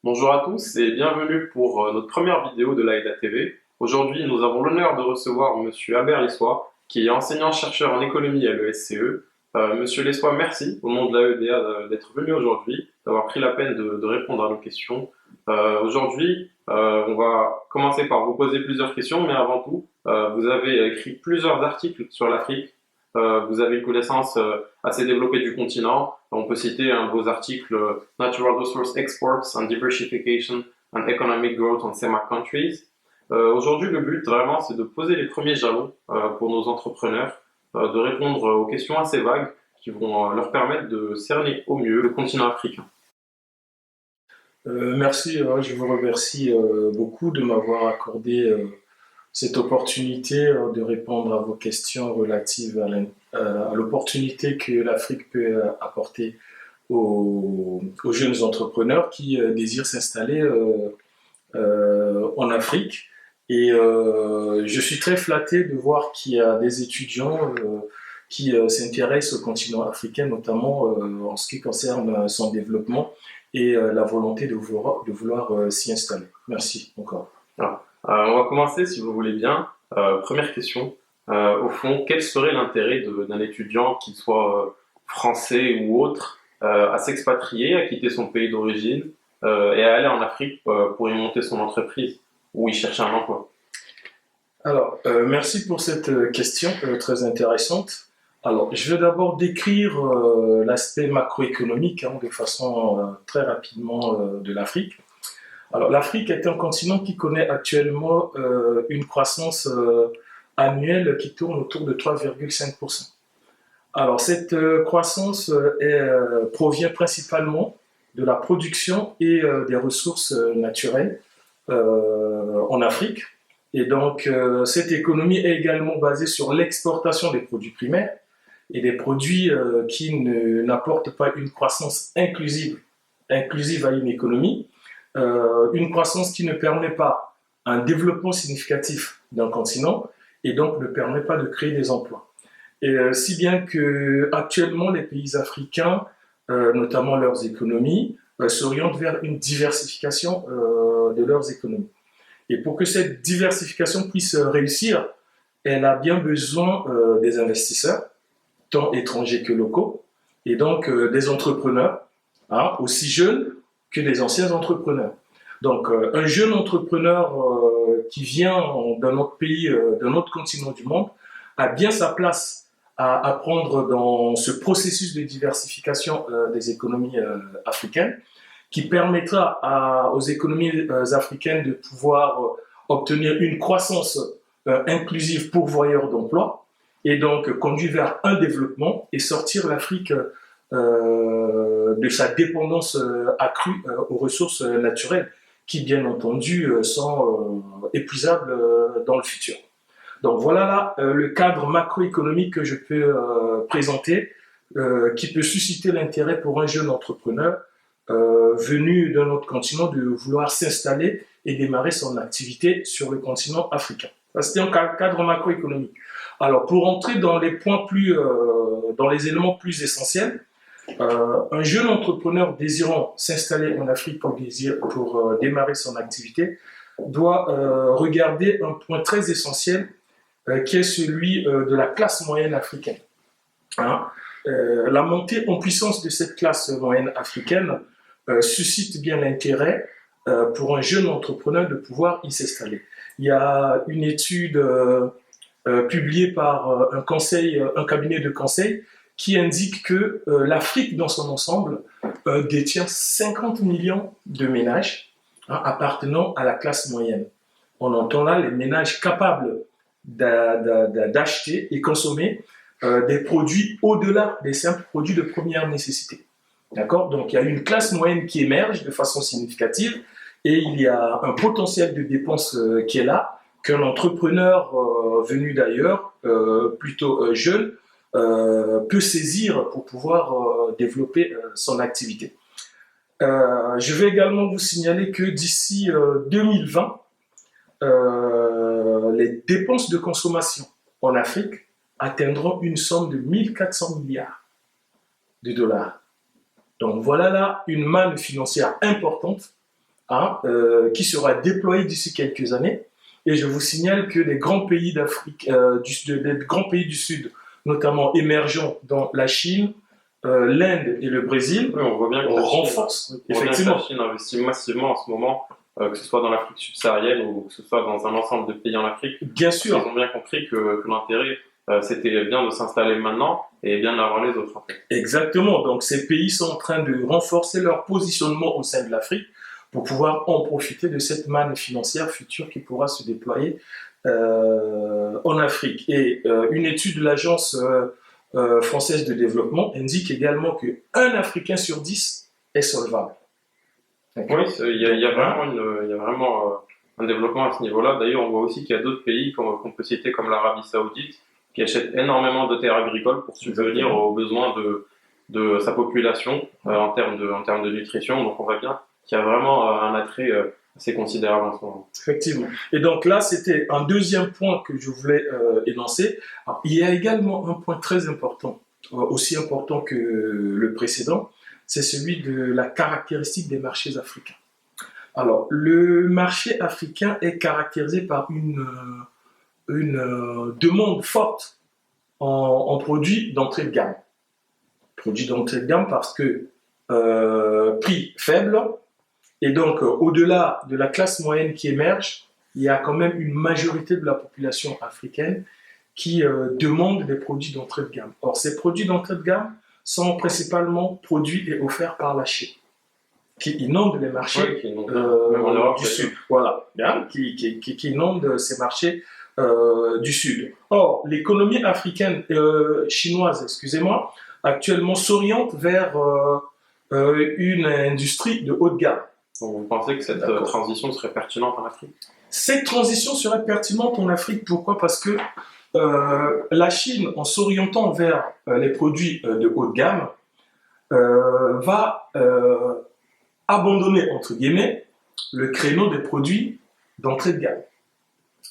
Bonjour à tous et bienvenue pour notre première vidéo de l'AIDA TV. Aujourd'hui, nous avons l'honneur de recevoir Monsieur Albert Lessois, qui est enseignant-chercheur en économie à l'ESCE. Monsieur Lessois, merci au nom de l'AEDA d'être venu aujourd'hui, d'avoir pris la peine de répondre à nos questions. Aujourd'hui, on va commencer par vous poser plusieurs questions, mais avant tout, vous avez écrit plusieurs articles sur l'Afrique. Vous avez une connaissance assez développée du continent. On peut citer un de vos articles Natural Resource Exports and Diversification and Economic Growth on CEMAC Countries. Aujourd'hui, le but vraiment, c'est de poser les premiers jalons pour nos entrepreneurs, de répondre aux questions assez vagues qui vont leur permettre de cerner au mieux le continent africain. Merci, je vous remercie beaucoup de m'avoir accordé cette opportunité de répondre à vos questions relatives à l'opportunité que l'Afrique peut apporter aux jeunes entrepreneurs qui désirent s'installer en Afrique. Et je suis très flatté de voir qu'il y a des étudiants qui s'intéressent au continent africain, notamment en ce qui concerne son développement et la volonté de vouloir s'y installer. Merci encore. On va commencer, si vous voulez bien. Première question. Au fond, quel serait l'intérêt d'un étudiant, qu'il soit français ou autre, à s'expatrier, à quitter son pays d'origine et à aller en Afrique pour y monter son entreprise ou y chercher un emploi? Alors, merci pour cette question très intéressante. Alors, je vais d'abord décrire l'aspect macroéconomique de façon très rapidement de l'Afrique. Alors, l'Afrique est un continent qui connaît actuellement une croissance annuelle qui tourne autour de 3,5%. Alors, cette croissance provient principalement de la production et des ressources naturelles en Afrique. Et donc, cette économie est également basée sur l'exportation des produits primaires et des produits qui n'apportent pas une croissance inclusive à une économie. Une croissance qui ne permet pas un développement significatif d'un continent et donc ne permet pas de créer des emplois. Et si bien que actuellement les pays africains, notamment leurs économies, s'orientent vers une diversification de leurs économies. Et pour que cette diversification puisse réussir, elle a bien besoin des investisseurs, tant étrangers que locaux, et donc des entrepreneurs, aussi jeunes que des anciens entrepreneurs. Donc, un jeune entrepreneur qui vient d'un autre pays, d'un autre continent du monde, a bien sa place à prendre dans ce processus de diversification des économies africaines, qui permettra aux économies africaines de pouvoir obtenir une croissance inclusive pourvoyeur d'emplois, et donc conduire vers un développement et sortir l'Afrique de sa dépendance accrue aux ressources naturelles qui, bien entendu, sont épuisables dans le futur. Donc voilà là le cadre macroéconomique que je peux présenter, qui peut susciter l'intérêt pour un jeune entrepreneur venu d'un autre continent de vouloir s'installer et démarrer son activité sur le continent africain. Ça, c'était un cadre macroéconomique. Alors, pour entrer dans les points dans les éléments plus essentiels, un jeune entrepreneur désirant s'installer en Afrique pour démarrer son activité doit regarder un point très essentiel qui est celui de la classe moyenne africaine. La montée en puissance de cette classe moyenne africaine suscite bien l'intérêt pour un jeune entrepreneur de pouvoir y s'installer. Il y a une étude publiée par un cabinet de conseil qui indique que l'Afrique dans son ensemble détient 50 millions de ménages appartenant à la classe moyenne. On entend là les ménages capables d'acheter et consommer des produits au-delà des simples produits de première nécessité. D'accord? Donc il y a une classe moyenne qui émerge de façon significative et il y a un potentiel de dépenses qui est là, qu'un entrepreneur venu d'ailleurs, plutôt jeune, peut saisir pour pouvoir développer son activité. Je vais également vous signaler que d'ici 2020, les dépenses de consommation en Afrique atteindront une somme de 1400 milliards. de dollars. Donc voilà là une manne financière importante qui sera déployée d'ici quelques années. Et je vous signale que les grands pays d'Afrique, des grands pays du Sud, notamment émergents dans la Chine, l'Inde et le Brésil, Oui, on voit bien que renforcent. Effectivement. La Chine investit massivement en ce moment, que ce soit dans l'Afrique subsaharienne ou que ce soit dans un ensemble de pays en Afrique. Bien sûr. Ils ont bien compris que l'intérêt, c'était bien de s'installer maintenant et bien d'avoir les autres. En fait. Exactement. Donc ces pays sont en train de renforcer leur positionnement au sein de l'Afrique pour pouvoir en profiter de cette manne financière future qui pourra se déployer en Afrique. Et une étude de l'Agence française de développement indique également qu'un Africain sur 10 est solvable. Oui, il y a vraiment un développement à ce niveau-là. D'ailleurs, on voit aussi qu'il y a d'autres pays qu'on peut citer comme l'Arabie Saoudite qui achètent énormément de terres agricoles pour subvenir aux besoins de sa population en termes de nutrition. Donc on voit bien qu'il y a vraiment un attrait assez considérable en ce moment. Effectivement. Et donc là, c'était un deuxième point que je voulais énoncer. Alors, il y a également un point très important, aussi important que le précédent, c'est celui de la caractéristique des marchés africains. Alors, le marché africain est caractérisé par une demande forte en produits d'entrée de gamme. Produits d'entrée de gamme parce que prix faible, et donc au-delà de la classe moyenne qui émerge, il y a quand même une majorité de la population africaine qui demande des produits d'entrée de gamme. Or, ces produits d'entrée de gamme sont principalement produits et offerts par la Chine, qui inonde les marchés du Sud. Voilà, bien, qui inonde ces marchés du Sud. Or, l'économie africaine, chinoise, excusez-moi, actuellement s'oriente vers une industrie de haut de gamme. Donc vous pensez que cette transition serait pertinente en Afrique? Cette transition serait pertinente en Afrique, pourquoi? Parce que la Chine, en s'orientant vers les produits de haut de gamme, va abandonner, entre guillemets, le créneau des produits d'entrée de gamme.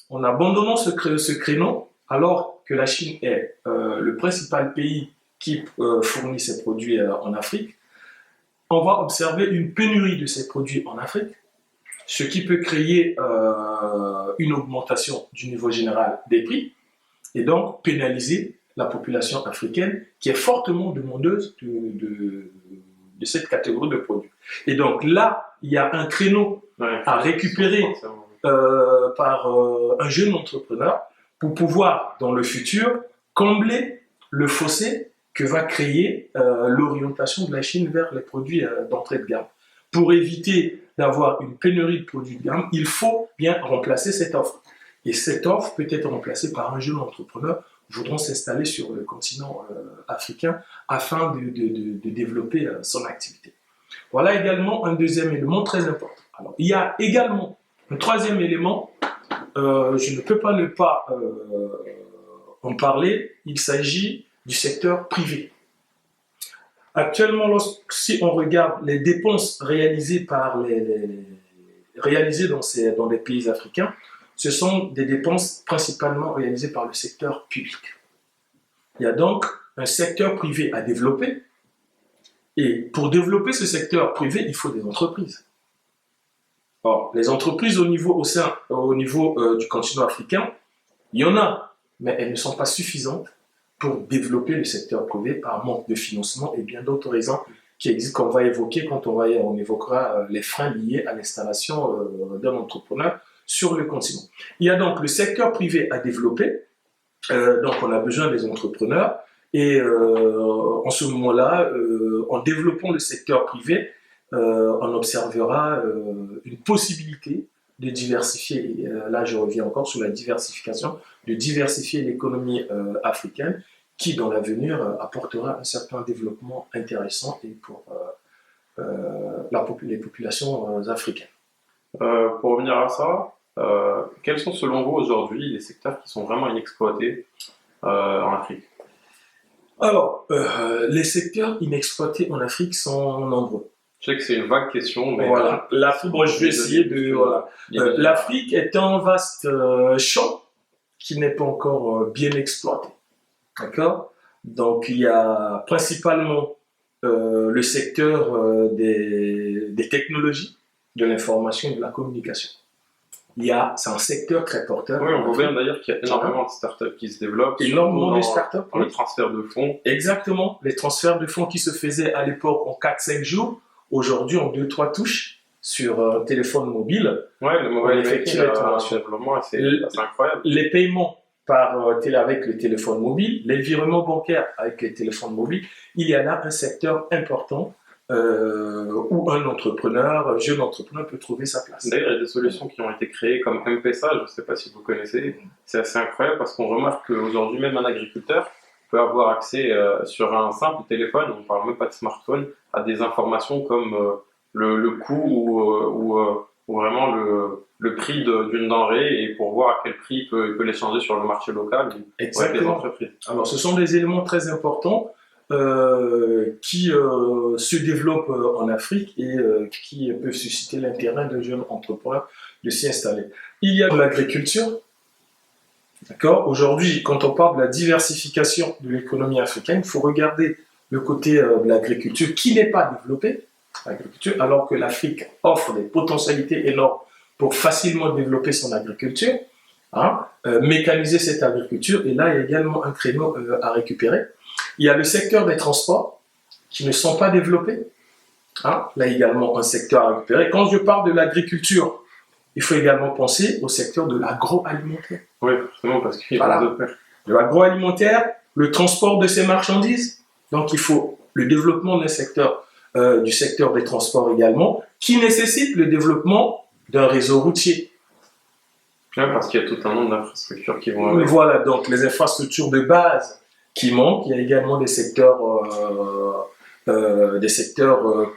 En abandonnant ce créneau, alors que la Chine est le principal pays qui fournit ces produits en Afrique, on va observer une pénurie de ces produits en Afrique, ce qui peut créer une augmentation du niveau général des prix et donc pénaliser la population africaine qui est fortement demandeuse de cette catégorie de produits. Et donc là, il y a un créneau à récupérer par un jeune entrepreneur pour pouvoir, dans le futur, combler le fossé que va créer l'orientation de la Chine vers les produits d'entrée de gamme. Pour éviter d'avoir une pénurie de produits de gamme, il faut bien remplacer cette offre. Et cette offre peut être remplacée par un jeune entrepreneur voudront s'installer sur le continent africain afin de développer son activité. Voilà également un deuxième élément très important. Alors, il y a également un troisième élément, je ne peux pas ne pas en parler, il s'agit du secteur privé. Actuellement, si on regarde les dépenses réalisées dans les pays africains, ce sont des dépenses principalement réalisées par le secteur public. Il y a donc un secteur privé à développer, et pour développer ce secteur privé, il faut des entreprises. Or, les entreprises au niveau du continent africain, il y en a, mais elles ne sont pas suffisantes pour développer le secteur privé par manque de financement et bien d'autres raisons qui existent qu'on va évoquer quand on évoquera les freins liés à l'installation d'un entrepreneur sur le continent. Il y a donc le secteur privé à développer, donc on a besoin des entrepreneurs et en ce moment-là, en développant le secteur privé, on observera une possibilité de diversifier, et là je reviens encore sur la diversification, de diversifier l'économie africaine qui dans l'avenir apportera un certain développement intéressant et pour les populations africaines. Pour revenir à ça, quels sont selon vous aujourd'hui les secteurs qui sont vraiment inexploités en Afrique? Alors, les secteurs inexploités en Afrique sont nombreux. Je sais que c'est une vague question, mais voilà. Je vais essayer de. Voilà. L'Afrique est un vaste champ qui n'est pas encore bien exploité. D'accord? Donc, il y a principalement le secteur des technologies, de l'information et de la communication. C'est un secteur très porteur. Oui, on voit bien d'ailleurs qu'il y a énormément de startups qui se développent, énormément de startups, dans le transfert de fonds. Exactement. Les transferts de fonds qui se faisaient à l'époque en 4-5 jours, aujourd'hui en 2-3 touches sur un téléphone mobile. Oui, le mobile banking a un développement assez incroyable. Les paiements avec le téléphone mobile, les virements bancaires avec les téléphones mobiles, il y en a un secteur important où un jeune entrepreneur peut trouver sa place. D'ailleurs, il y a des solutions qui ont été créées comme M-Pesa, je ne sais pas si vous connaissez, c'est assez incroyable parce qu'on remarque qu'aujourd'hui, même un agriculteur peut avoir accès sur un simple téléphone, on ne parle même pas de smartphone, à des informations comme le coût ou vraiment le prix d'une denrée et pour voir à quel prix il peut l'échanger sur le marché local ou avec les entreprises. Alors, ce sont des éléments très importants qui se développent en Afrique et qui peuvent susciter l'intérêt de jeunes entrepreneurs de s'y installer. Il y a de l'agriculture. D'accord. Aujourd'hui, quand on parle de la diversification de l'économie africaine, il faut regarder le côté de l'agriculture qui n'est pas développé, alors que l'Afrique offre des potentialités énormes pour facilement développer son agriculture, mécaniser cette agriculture, et là, il y a également un créneau à récupérer. Il y a le secteur des transports qui ne sont pas développés. Là également un secteur à récupérer. Quand je parle de l'agriculture, il faut également penser au secteur de l'agroalimentaire. Oui, forcément, parce qu'il y a de l'agroalimentaire, le transport de ces marchandises. Donc il faut le développement du secteur des transports également, qui nécessite le développement d'un réseau routier. Oui, parce qu'il y a tout un nombre d'infrastructures qui vont avec. Voilà, donc les infrastructures de base qui manquent. Il y a également des secteurs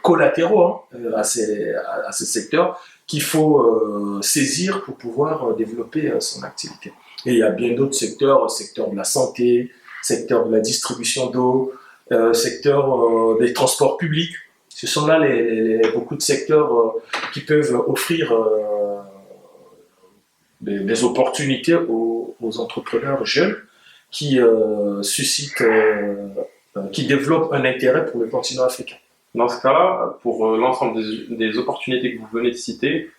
collatéraux à ces secteurs qu'il faut saisir pour pouvoir développer son activité. Et il y a bien d'autres secteurs, secteur de la santé, secteur de la distribution d'eau, secteur des transports publics. Ce sont là beaucoup de secteurs qui peuvent offrir des opportunités aux entrepreneurs jeunes qui qui développent un intérêt pour le continent africain. Dans ce cas-là, pour l'ensemble des opportunités que vous venez de citer,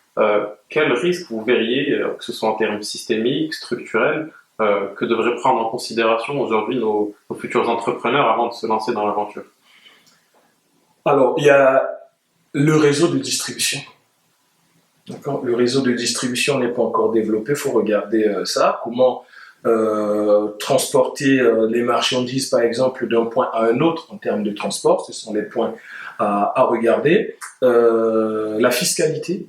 quels risques vous verriez, que ce soit en termes systémiques, structurels, que devraient prendre en considération aujourd'hui nos futurs entrepreneurs avant de se lancer dans l'aventure? Alors, il y a le réseau de distribution. D'accord. Le réseau de distribution n'est pas encore développé, il faut regarder ça. Comment transporter les marchandises, par exemple, d'un point à un autre en termes de transport, ce sont les points à regarder. La fiscalité,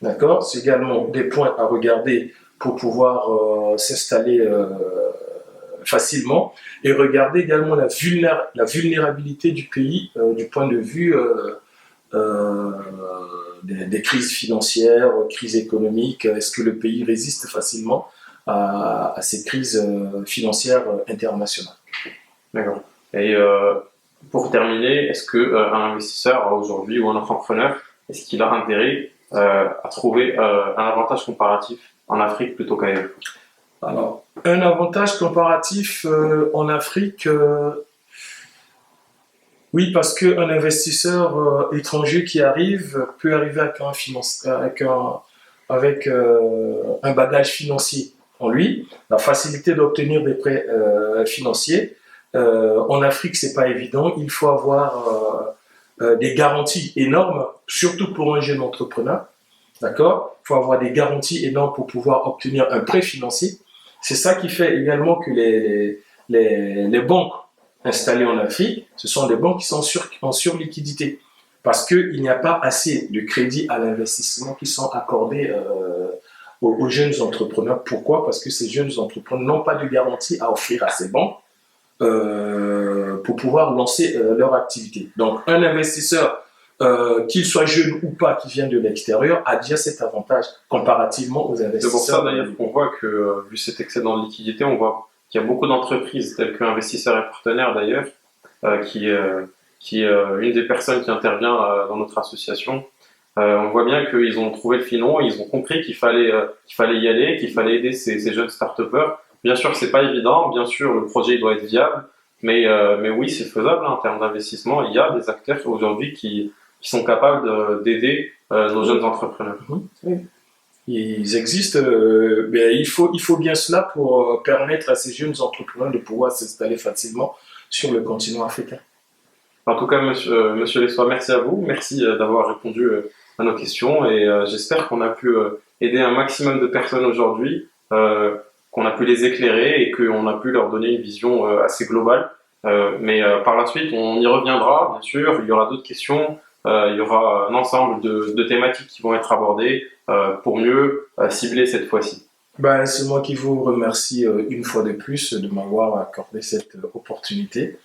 d'accord, c'est également des points à regarder pour pouvoir s'installer facilement, et regarder également la vulnérabilité du pays du point de vue des crises financières, crises économiques. Est-ce que le pays résiste facilement à ces crises financières internationales? D'accord. Et pour terminer, est-ce qu'un investisseur aujourd'hui ou un entrepreneur, est-ce qu'il a intérêt à trouver un avantage comparatif en Afrique plutôt qu'ailleurs? Alors, un avantage comparatif en Afrique, oui, parce qu'un investisseur étranger qui arrive peut arriver avec un bagage financier en lui, la facilité d'obtenir des prêts financiers. En Afrique, c'est pas évident. Il faut avoir des garanties énormes, surtout pour un jeune entrepreneur. D'accord? Il faut avoir des garanties énormes pour pouvoir obtenir un prêt financier. C'est ça qui fait également que les banques installées en Afrique, ce sont des banques qui sont en surliquidité, parce qu'il n'y a pas assez de crédits à l'investissement qui sont accordés aux jeunes entrepreneurs. Pourquoi? Parce que ces jeunes entrepreneurs n'ont pas de garantie à offrir à ces banques pour pouvoir lancer leur activité. Donc, un investisseur, qu'il soit jeune ou pas, qui vient de l'extérieur, a déjà cet avantage comparativement aux investisseurs. C'est pour ça d'ailleurs qu'on voit que, vu cet excédent de liquidité, on voit qu'il y a beaucoup d'entreprises, telles qu'Investisseurs et Partenaires d'ailleurs, qui est une des personnes qui intervient dans notre association. On voit bien qu'ils ont trouvé le filon, ils ont compris qu'il fallait y aller, qu'il fallait aider ces jeunes start-upers. Bien sûr, c'est pas évident, bien sûr, le projet doit être viable, Mais oui, c'est faisable en termes d'investissement. Il y a des acteurs aujourd'hui qui sont capables d'aider nos jeunes entrepreneurs. Oui. Ils existent, mais il faut bien cela pour permettre à ces jeunes entrepreneurs de pouvoir s'installer facilement sur le continent africain. En tout cas, monsieur Lessois, merci à vous. Merci d'avoir répondu à nos questions et j'espère qu'on a pu aider un maximum de personnes aujourd'hui, qu'on a pu les éclairer et qu'on a pu leur donner une vision assez globale. Mais par la suite, on y reviendra, bien sûr. Il y aura d'autres questions. Il y aura un ensemble de thématiques qui vont être abordées pour mieux cibler cette fois-ci. Ben, c'est moi qui vous remercie une fois de plus de m'avoir accordé cette opportunité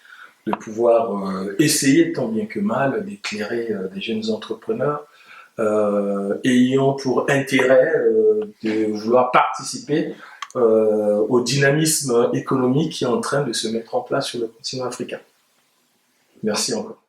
de pouvoir essayer tant bien que mal d'éclairer des jeunes entrepreneurs ayant pour intérêt de vouloir participer au dynamisme économique qui est en train de se mettre en place sur le continent africain. Merci encore.